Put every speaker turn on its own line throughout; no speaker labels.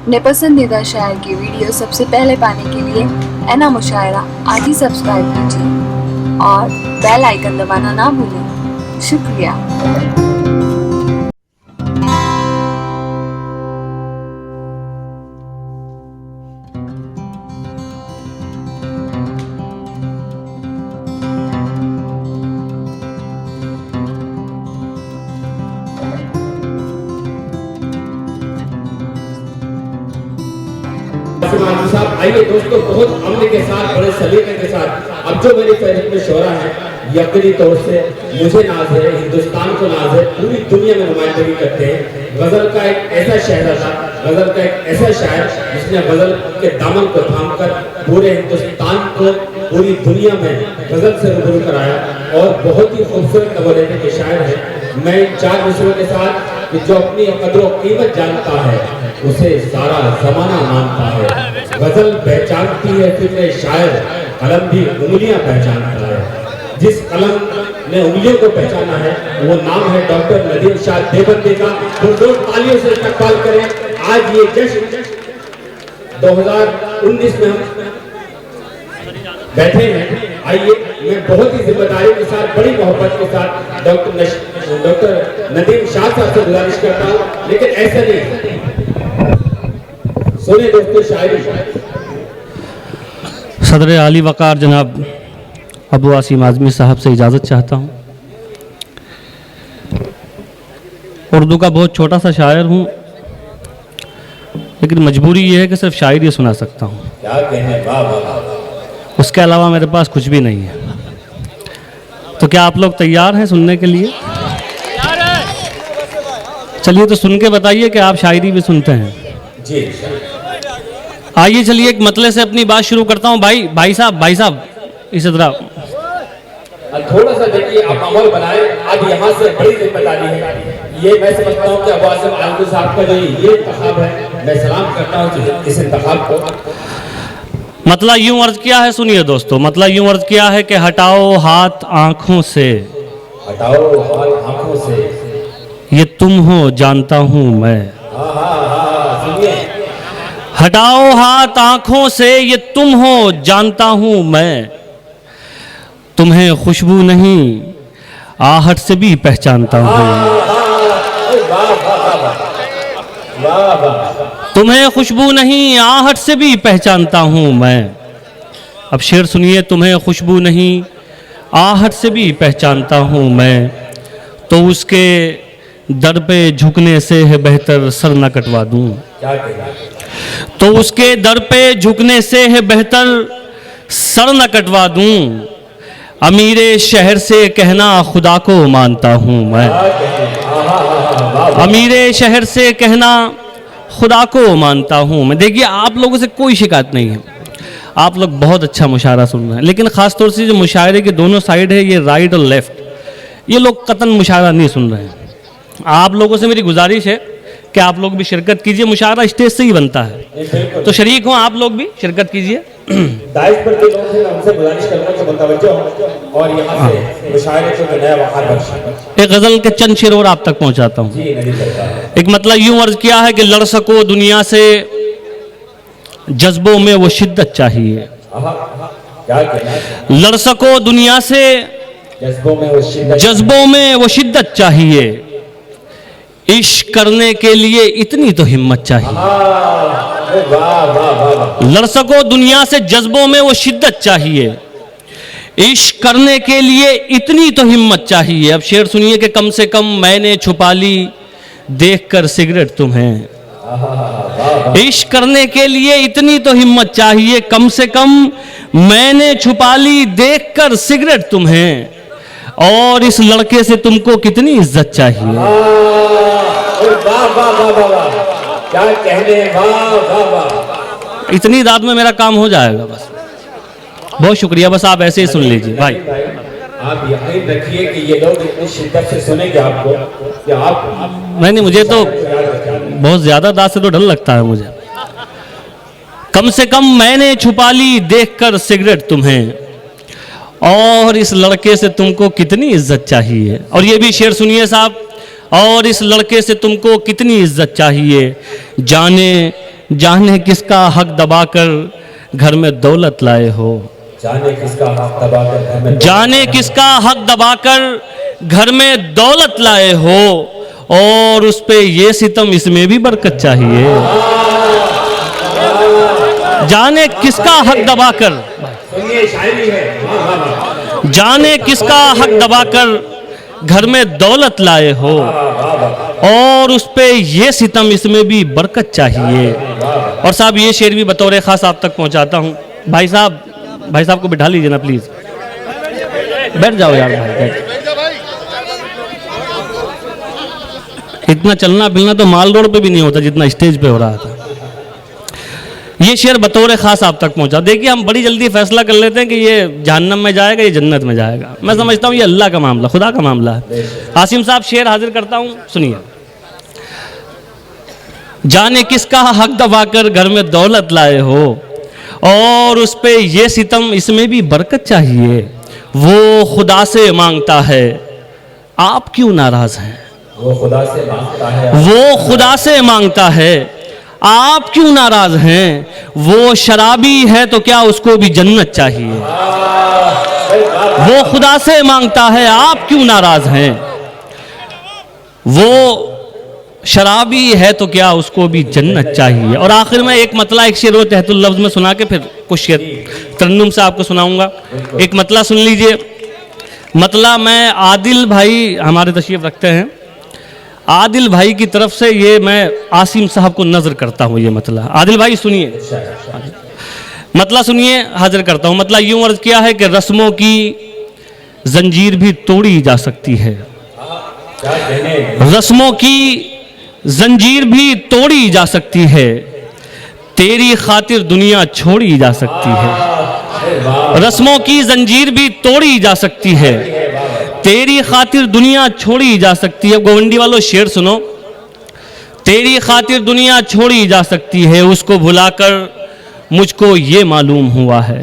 अपने पसंदीदा शायर की वीडियो सबसे पहले पाने के लिए एना मुशायरा आज ही सब्सक्राइब कीजिए और बेल आइकन दबाना ना भूलें। शुक्रिया।
साहब आइए दोस्तों, बहुत अमल के साथ, बड़े सलीके के साथ, अब जो मेरी फहरिस्त में शोरा है, यकीनी तौर से मुझे नाज है, हिंदुस्तान को नाज है, पूरी दुनिया में नुमाइंदगी करते हैं। गजल का एक ऐसा शहर था, गजल का एक ऐसा शायर जिसने गजल के दामन को थामकर पूरे हिंदुस्तान को, पूरी दुनिया में गजल से रूबरू कराया और बहुत ही खूबसूरत नवलते के शायर है। मैं इन चार मिसरों के साथ कि जो अपनी कदर कीमत जानता है उसे सारा जमाना मानता है। गजल पहचानती है फिक्र शायर, कलम भी उंगलियां पहचानता है। जिस कलम ने उंगलियों को पहचाना है वो नाम है डॉक्टर नदीम शाह देवबंदी का। जोरदार तालियों से इस्तकबाल करें। आज ये जश्न 2019 में हम बैठे हैं। आइए, मैं बहुत ही जिम्मेदारी के साथ, बड़ी मोहब्बत के साथ डॉक्टर नदीम शाह साहब से गुजारिश करता हूँ, लेकिन ऐसा नहीं। सुने दोस्तों शायरी।
सदर आली वकार जनाब अबू आसिम आज़मी साहब से इजाज़त चाहता हूँ। उर्दू का बहुत छोटा सा शायर हूँ, लेकिन मजबूरी ये है कि सिर्फ शायरी सुना सकता हूँ।
क्या कहने, वाह वाह।
उसके अलावा मेरे पास कुछ भी नहीं है। तो क्या आप लोग तैयार हैं सुनने के लिए? चलिए तो सुन के बताइए कि आप शायरी भी सुनते हैं।
जी
आइए चलिए एक मतले से अपनी बात शुरू करता हूँ। भाई साहब इस तरह
थोड़ा सा देखिए, आप माहौल बनाए। अब यहाँ से बड़ी जिम्मेदारी है। ये मैं समझता हूँ कि अबू आसिम आज़मी साहब का जो ये इंतखाब है, मैं सलाम करता हूँ इस इंतखाब को।
मतलब यूं अर्ज किया है, सुनिए दोस्तों, मतलब यूं अर्ज किया है कि हटाओ हाथ आंखों से,
हटाओ हाथ आंखों से,
ये तुम हो जानता हूं मैं।
सुनिए।
हटाओ हाथ आंखों से, ये तुम हो जानता हूं मैं। तुम्हें खुशबू नहीं आहट से भी पहचानता हूं। तुम्हें खुशबू नहीं आहट से भी पहचानता हूं मैं। अब शेर सुनिए। तुम्हें खुशबू नहीं आहट से भी पहचानता हूं मैं, तो उसके दर पे झुकने से है बेहतर सर न कटवा दूं। तो उसके दर पे झुकने से है बेहतर सर न कटवा दूं। अमीरे शहर से कहना खुदा को मानता हूं मैं। अमीरे शहर से कहना खुदा को मानता हूं मैं। देखिए, आप लोगों से कोई शिकायत नहीं है, आप लोग बहुत अच्छा मुशायरा सुन रहे हैं, लेकिन ख़ास तौर से जो मुशायरे के दोनों साइड है, ये राइट और लेफ़्ट, ये लोग कतन मुशायरा नहीं सुन रहे हैं। आप लोगों से मेरी गुजारिश है कि आप लोग भी शिरकत कीजिए। मुशायरा स्टेज से ही बनता है, तो शरीक हो आप लोग भी शिरकत कीजिए।
दाइश पर जो लोग हैं उनसे गुजारिश करूंगा कि मुतवज्जो हों और यहाँ से मुशायरे को नया वक़ार बख्शें।
एक गज़ल के चंद शेर और आप तक पहुँचाता हूँ। एक मतलब यूँ अर्ज किया है कि लड़ सको दुनिया से, जज्बों में वो शिद्दत चाहिए। लड़ सको दुनिया से, जज्बों में वो शिद्दत चाहिए। इश्क करने के लिए इतनी तो हिम्मत चाहिए। लड़ सको दुनिया से, जज्बों में वो शिद्दत चाहिए। इश्क करने के लिए इतनी तो हिम्मत चाहिए। अब शेर सुनिए कि कम से कम मैंने छुपा ली देखकर सिगरेट तुम्हें। इश्क करने के लिए इतनी तो हिम्मत चाहिए। कम से कम मैंने छुपा ली देखकर सिगरेट तुम्हें। और इस लड़के से तुमको कितनी इज्जत चाहिए।
क्या कहने, वाह।
इतनी रात में मेरा काम हो जाएगा बस। बहुत शुक्रिया, बस आप ऐसे ही सुन लीजिए भाई।
आप यकीन रखिए कि ये लोग इतनी शिद्दत से सुनेंगे आपको कि आप
नहीं, मुझे तो बहुत ज्यादा दाद से तो डर लगता है मुझे। कम से कम मैंने छुपा ली देखकर सिगरेट तुम्हें, और इस लड़के से तुमको कितनी इज्जत चाहिए। और ये भी शेर सुनिए साहब, और इस लड़के से तुमको कितनी इज्जत चाहिए। जाने जाने किसका हक दबाकर घर में दौलत लाए हो,
जाने किसका हक दबाकर घर में,
जाने किसका हक दबाकर घर में दौलत लाए हो, और उस पे ये सितम इसमें भी बरकत चाहिए। जाने किसका हक दबाकर,
सुनिए शायरी है, वाह वाह वाह,
जाने किसका हक दबाकर घर में दौलत लाए हो, और उस पे ये सितम इसमें भी बरकत चाहिए। और साहब ये शेर भी बतौर खास आप तक पहुंचाता हूं। भाई साहब को बिठा लीजिए ना प्लीज, बैठ जाओ यार भाई, बैठ। इतना चलना फिरना तो माल रोड पे भी नहीं होता जितना स्टेज पे हो रहा था। ये शेर बतौर खास आप तक पहुंचा। देखिए हम बड़ी जल्दी फैसला कर लेते हैं कि ये जहन्नम में जाएगा, ये जन्नत में जाएगा। मैं समझता हूँ ये अल्लाह का मामला, खुदा का मामला है। आसिम साहब शेर हाजिर करता हूँ, सुनिए। जाने किसका हक दबाकर घर में दौलत लाए हो, और उस पे ये सितम इसमें भी बरकत चाहिए। वो खुदा से मांगता है, आप क्यों नाराज हैं।
वो खुदा से मांगता है,
वो खुदा से मांगता है, आप क्यों नाराज हैं। वो शराबी है तो क्या उसको भी जन्नत चाहिए। वो खुदा से मांगता है, आप क्यों नाराज हैं। वो शराबी है तो क्या उसको भी जन्नत चाहिए। और आखिर में एक मतला, एक शेर तहतुल लफ्ज़ में सुना के फिर कुछ शेर तरन्नुम से आपको सुनाऊंगा। एक मतला सुन लीजिए। मतला मैं आदिल भाई हमारे तशरीफ रखते हैं, आदिल भाई की तरफ से ये मैं आसिम साहब को नजर करता हूँ। ये मतला आदिल भाई सुनिए, मतला सुनिए, हाजिर करता हूँ। मतला यूं अर्ज किया है कि रस्मों की जंजीर भी तोड़ी जा सकती है, रस्मों की जंजीर भी तोड़ी जा सकती है, तेरी खातिर दुनिया छोड़ी जा सकती है। रस्मों की जंजीर भी तोड़ी जा सकती है, तेरी खातिर दुनिया छोड़ी जा सकती है। गोवंडी वालों शेर सुनो। तेरी खातिर दुनिया छोड़ी जा सकती है, उसको भुलाकर मुझको ये मालूम हुआ है,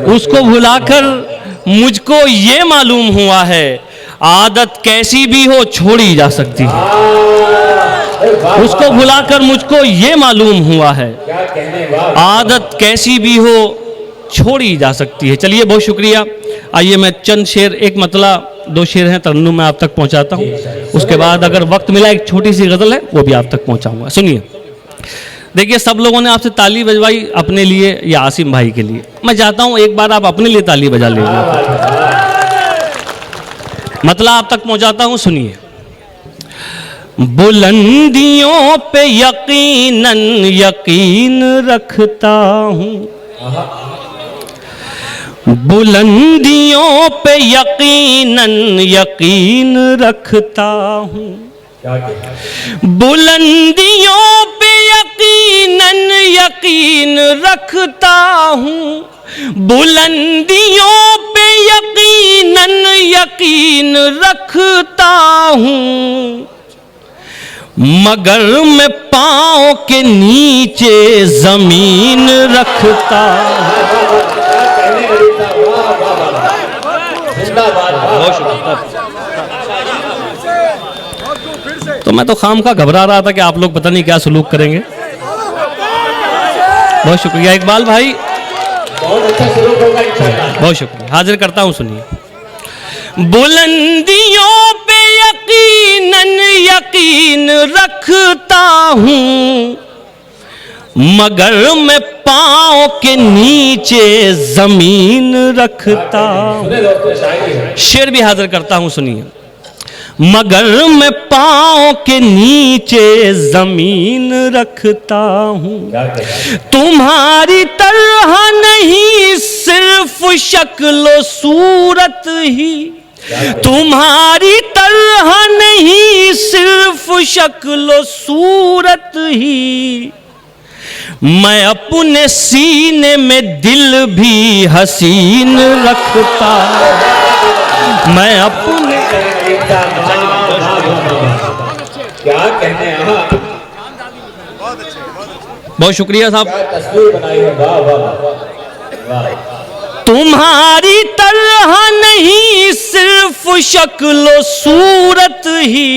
उसको भुलाकर मुझको ये मालूम हुआ है, आदत कैसी भी हो छोड़ी जा सकती है। उसको भुलाकर मुझको ये मालूम हुआ है, आदत कैसी भी हो छोड़ी जा सकती है। चलिए बहुत शुक्रिया। आइए मैं चंद शेर, एक मतला 2 शेर हैं तरन्नुम में आप तक पहुंचाता हूं। उसके बाद अगर वक्त मिला एक छोटी सी गज़ल है वो भी आप तक पहुंचाऊंगा। सुनिए। देखिए सब लोगों ने आपसे ताली बजवाई अपने लिए या आसिम भाई के लिए, मैं चाहता हूं एक बार आप अपने लिए ताली बजा लीजिए। मतला आप तक पहुंचाता हूं, सुनिए। बुलंदियों पे यकीनन यकीन रखता हूं, बुलंदियों पे यकीनन यकीन रखता हूँ, बुलंदियों पे यकीनन यकीन रखता हूँ, बुलंदियों पे यकीनन यकीन रखता हूँ, मगर मैं पाँव के नीचे जमीन रखता हूँ। तो मैं तो खाम का घबरा रहा था कि आप लोग पता नहीं क्या सलूक करेंगे। बहुत शुक्रिया इकबाल भाई,
बहुत अच्छा सलूक होगा इंशाअल्लाह।
बहुत शुक्रिया। हाजिर करता हूं, सुनिए। बुलंदियों पे यकीनन यकीन रखता हूँ, मगर मैं पाँव के नीचे जमीन रखता हूँ। शेर भी हाजिर करता हूँ, सुनिए। मगर मैं पाँव के नीचे जमीन रखता हूँ, तुम्हारी तरह नहीं सिर्फ शक्ल सूरत ही, तुम्हारी तरह नहीं सिर्फ शक्ल सूरत ही, मैं अपने सीने में दिल भी हसीन रखता, मैं अपने
क्या कहने हैं।
बहुत शुक्रिया साहब।
तस्वीर बनाई है, वाह वाह वाह।
तुम्हारी तरह नहीं सिर्फ शक्ल सूरत ही,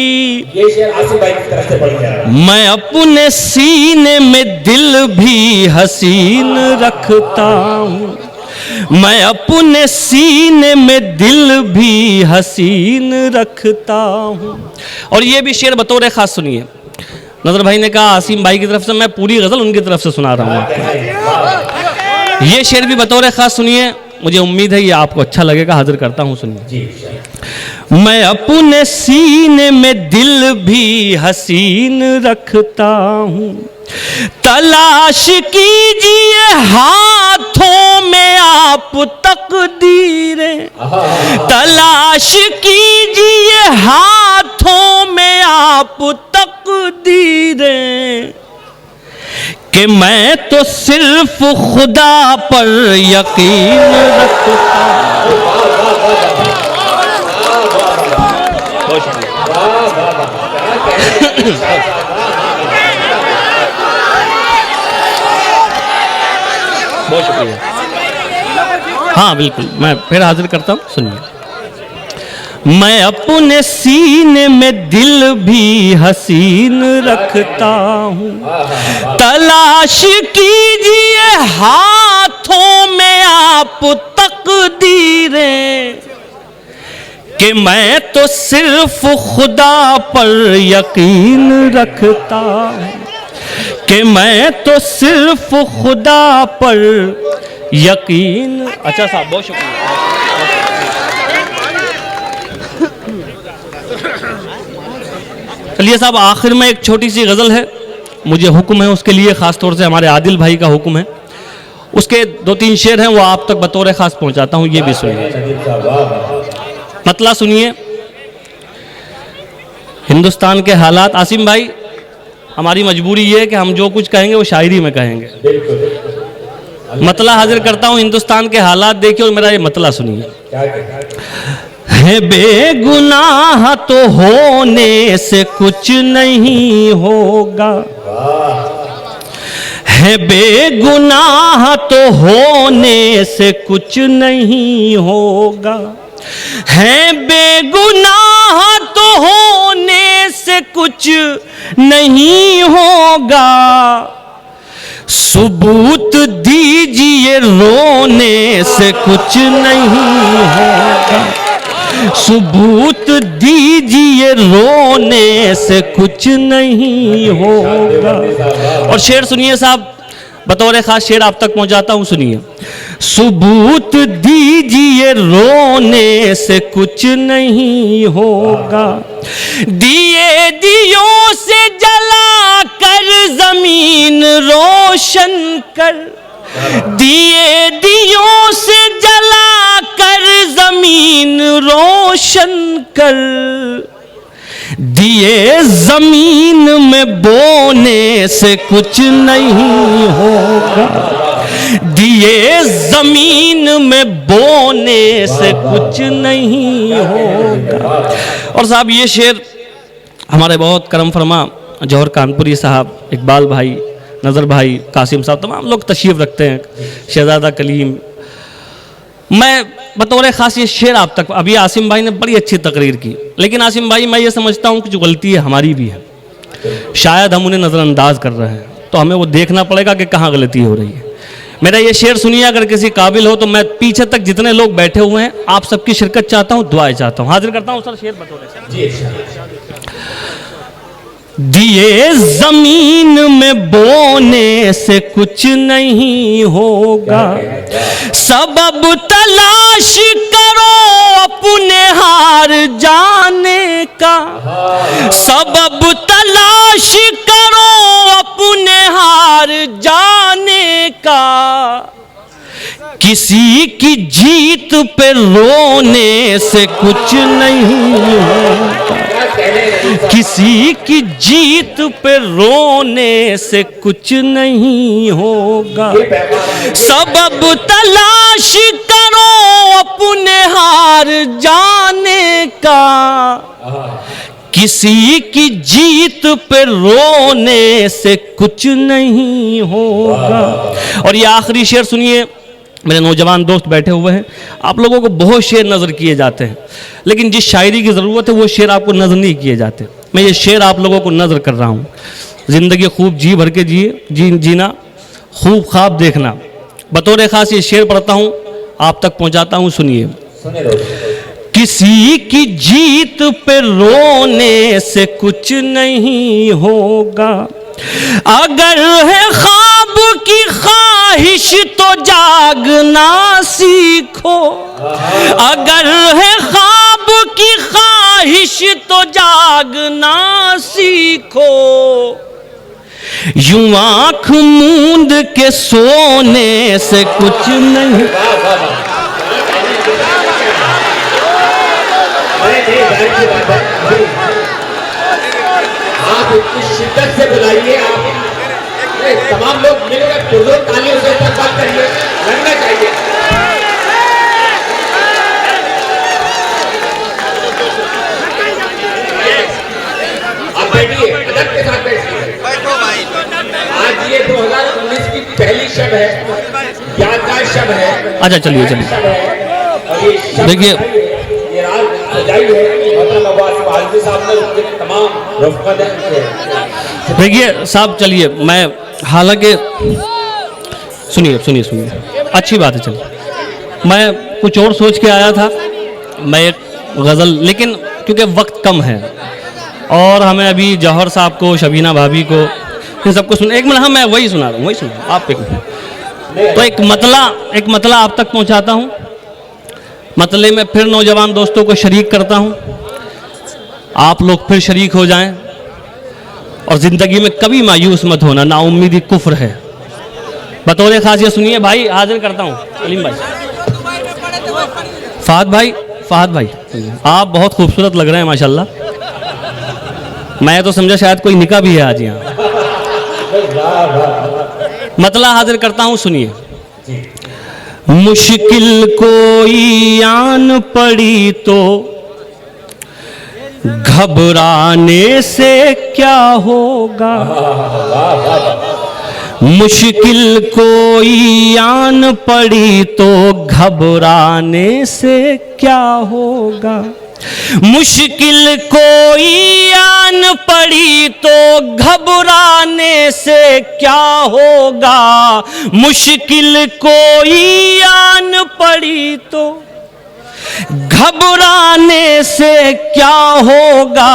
ये शेर आसिम भाई की तरफ से पढ़ गया।
मैं अपने सीने में दिल भी हसीन रखता हूँ, मैं अपने सीने में दिल भी हसीन रखता हूँ। और ये भी शेर बतौर खास सुनिए। नजर भाई ने कहा आसिम भाई की तरफ से, मैं पूरी गजल उनकी तरफ से सुना रहा हूँ। ये शेर भी बतौर खास सुनिए, मुझे उम्मीद है ये आपको अच्छा लगेगा। हाजिर करता हूँ, सुनिए। मैं अपने सीने में दिल भी हसीन रखता हूँ, तलाश कीजिए हाथों में आप तकदीरें, तलाश कीजिए हाथों में आप तकदीरें, कि मैं तो सिर्फ खुदा पर यकीन रखता हूं। बहुत शुक्रिया। हाँ बिल्कुल, मैं फिर हाजिर करता हूँ, सुनिए। मैं अपने सीने में दिल भी हसीन रखता हूँ, तलाश कीजिए हाथों में आप तकदीरें, कि मैं तो सिर्फ खुदा पर यकीन रखता हूँ, कि मैं तो सिर्फ खुदा पर यकीन। अच्छा साहब, बहुत शुक्रिया। चलिए साहब, आखिर में एक छोटी सी गज़ल है, मुझे हुक्म है उसके लिए, ख़ास तौर से हमारे आदिल भाई का हुक्म है, उसके 2-3 शेर हैं, वो आप तक बतौर ख़ास पहुंचाता हूं। ये भी सुनिए, मतला सुनिए। हिंदुस्तान के हालात, आसिम भाई हमारी मजबूरी ये है कि हम जो कुछ कहेंगे वो शायरी में कहेंगे। मतला हाजिर करता हूं, हिंदुस्तान के हालात देखिए और मेरा ये मतला सुनिए। है बेगुनाह तो होने से कुछ नहीं होगा, है बेगुनाह तो होने से कुछ नहीं होगा, है बेगुनाह तो होने से कुछ नहीं होगा, सबूत दीजिए रोने से कुछ नहीं होगा, सबूत दीजिए रोने से कुछ नहीं होगा। और शेर सुनिए साहब, बतौर खास शेर आप तक पहुंचाता हूं, सुनिए। सबूत दीजिए रोने से कुछ नहीं होगा, दिए दियों से जला कर जमीन रोशन कर, दिए दियों से जला कर जमीन रोशन कर, दिए जमीन में बोने से कुछ नहीं होगा, दिए जमीन में बोने से कुछ नहीं होगा। और साहब ये शेर हमारे बहुत करम फरमा जौहर कानपुरी साहब, इकबाल भाई, नज़र भाई, कासिम साहब, तमाम लोग तशरीफ़ रखते हैं, शहजादा कलीम। मैं बतौर ख़ास ये शेर आप तक, अभी आसिम भाई ने बड़ी अच्छी तकरीर की, लेकिन आसिम भाई मैं ये समझता हूँ कि जो गलती है हमारी भी है, शायद हम उन्हें नज़रअंदाज कर रहे हैं, तो हमें वो देखना पड़ेगा कि कहाँ गलती हो रही है। मेरा ये शेर सुनिए, अगर किसी काबिल हो तो मैं पीछे तक जितने लोग बैठे हुए हैं आप सबकी शिरकत चाहता हूँ, दुआएं चाहता हूँ। हाजिर करता हूँ सर शेर बतौर। दिए जमीन में बोने से कुछ नहीं होगा, सबब तलाश करो अपने हार जाने का, सबब तलाश करो अपने हार जाने का, किसी की जीत पे रोने से कुछ नहीं होगा, किसी की जीत पे रोने से कुछ नहीं होगा, सबब तलाश करो अपने हार जाने का, किसी की जीत पे रोने से कुछ नहीं होगा। और ये आखिरी शेर सुनिए, मेरे नौजवान दोस्त बैठे हुए हैं, आप लोगों को बहुत शेर नज़र किए जाते हैं, लेकिन जिस शायरी की ज़रूरत है वो शेर आपको नज़र नहीं किए जाते। मैं ये शेर आप लोगों को नज़र कर रहा हूँ। ज़िंदगी खूब जी भर के जीना, खूब ख्वाब देखना। बतौर ख़ास ये शेर पढ़ता हूँ, आप तक पहुँचाता हूँ, सुनिए। किसी की जीत पे रोने से कुछ नहीं होगा, अगर है ख्वाब की ख्वाहिश तो जागना सीखो, अगर है ख्वाब की ख्वाहिश तो जागना सीखो, यूं आँख मूंद के सोने से कुछ नहीं।
आप इतनी शिद्दत से बुलाइए, आप तमाम लोग मिलकर पुरजोर तालियों से इस्तेमाल करिए, लगना चाहिए। आप बैठिए, अदब के साथ बैठिए। आज ये 2019 की पहली शब है, यादगार शब है।
अच्छा चलिए देखिए, देखिए साहब, चलिए मैं हालांकि सुनिए अच्छी बात है। चलिए मैं कुछ और सोच के आया था, मैं एक गज़ल, लेकिन क्योंकि वक्त कम है और हमें अभी जौहर साहब को, शबीना भाभी को, इन सबको सुन, एक मिनट, हाँ मैं वही सुना रहा हूँ, वही सुना आप एक मिनट। तो एक मतला आप तक पहुँचाता हूँ, मतले में फिर नौजवान दोस्तों को शरीक करता हूँ, आप लोग फिर शरीक हो जाएं। और ज़िंदगी में कभी मायूस मत होना, नाउम्मीदी कुफ्र है। बतौर ख़ास ये सुनिए भाई, हाजिर करता हूँ सलीम भाई, फहद भाई, आप बहुत खूबसूरत लग रहे हैं माशाल्लाह। मैं तो समझा शायद कोई निकाह भी है आज यहाँ। मतला हाजिर करता हूँ, सुनिए। मुश्किल कोई आन पड़ी तो घबराने से क्या होगा, मुश्किल कोई आन पड़ी तो घबराने से क्या होगा, मुश्किल कोई आन पड़ी तो घबराने से क्या होगा, मुश्किल कोई आन पड़ी तो घबराने से क्या होगा,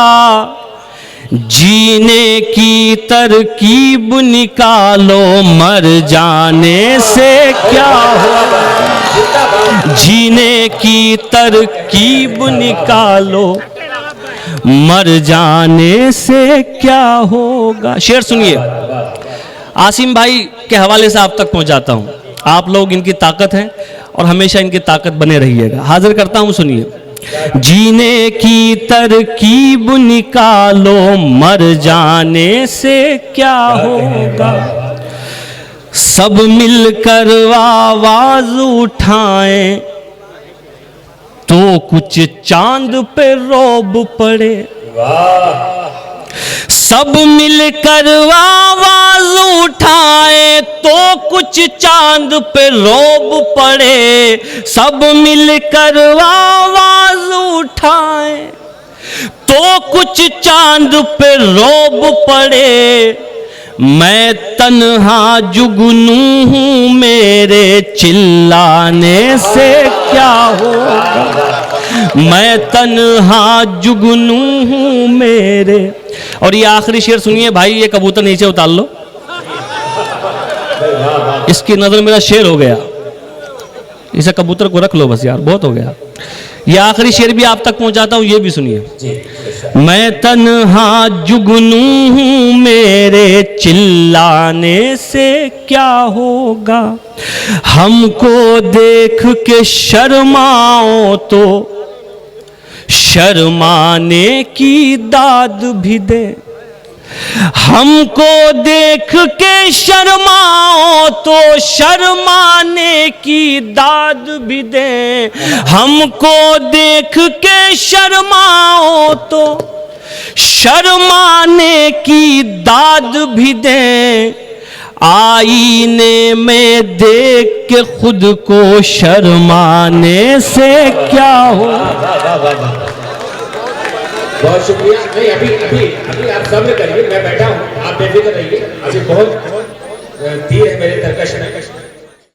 जीने की तरकीब निकालो मर जाने से क्या होगा, जीने की तरकीब निकालो मर जाने से क्या होगा। शेर सुनिए, आसिम भाई के हवाले से आप तक पहुंचाता हूं। आप लोग इनकी ताकत हैं और हमेशा इनकी ताकत बने रहिएगा। हाजिर करता हूं, सुनिए। जीने की तरकीब निकालो मर जाने से क्या होगा, सब मिलकर आवाज उठाएं तो कुछ चांद पे रौब पड़े, सब मिलकर आवाज उठाए तो कुछ चांद पे रौब पड़े, सब मिलकर आवाज उठाए तो कुछ चांद पे रौब पड़े, मैं तन्हा जुगनू हूँ मेरे चिल्लाने से क्या होगा, मैं तन्हा जुगनू हूँ मेरे। और ये आखिरी शेर सुनिए भाई, ये कबूतर नीचे उतार लो, इसकी नजर मेरा शेर हो गया, इसे कबूतर को रख लो बस यार, बहुत हो गया। ये आखिरी शेर भी आप तक पहुंचाता हूं, ये भी सुनिए। मैं तन्हा जुगनू हूं मेरे चिल्लाने से क्या होगा, हमको देख के शर्माओ तो शर्माने की दाद भी दे, हमको देख के शर्माओ तो शर्माने की दाद भी दे, हमको देख के शर्माओ तो शर्माने की दाद भी दे, आईने में देख के खुद को शर्माने से क्या हो।
बहुत शुक्रिया। नहीं, अभी अभी अभी आप सब्र करिए, मैं बैठा हूँ, आप बेफिक्र रहिए। अभी बहुत तीर है मेरे तरकश में।